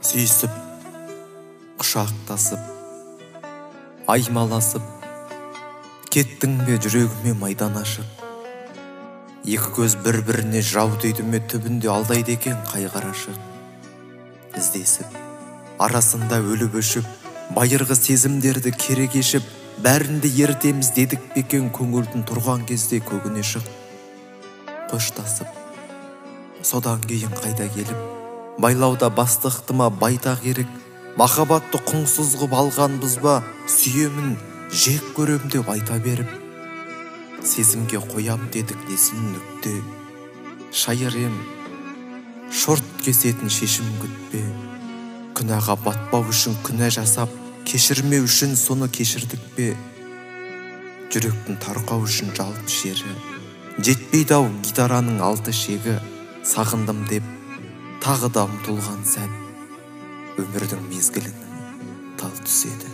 Сүйісіп, құшақтасып, аймаласып, кеттің бе жүрегіме майдан ашып. Екі көз бір-біріне жау дейді ме, түбінде алдайды екен қайғарашық. Іздесіп, арасында өліп өшіп, байырғы сезімдерді керек ешіп, бәрінде ертеміз дедік бекен көңілдің тұрған кезде көгіне шық. Қоштасып, содан кейін қайда келіп, байлауда бастықты ма байтақ ерік, махаббатты құңсыз ғып алғанбыз ба, сүйемін, жек көрем деп айта беріп. Сезімге қоям дедік десін нүкте, шайыр ем, шорт кесетін шешім күтпе. Күнәға батпау үшін күнә жасап, кешірмеу үшін соны кешірдік пе? Жүректің тарқау үшін жалын шері, жетпейді ау гитараның алты шегі. Сағындым деп тағы да ұмтылған сәт, өмірдің мезгілінің тал түседі.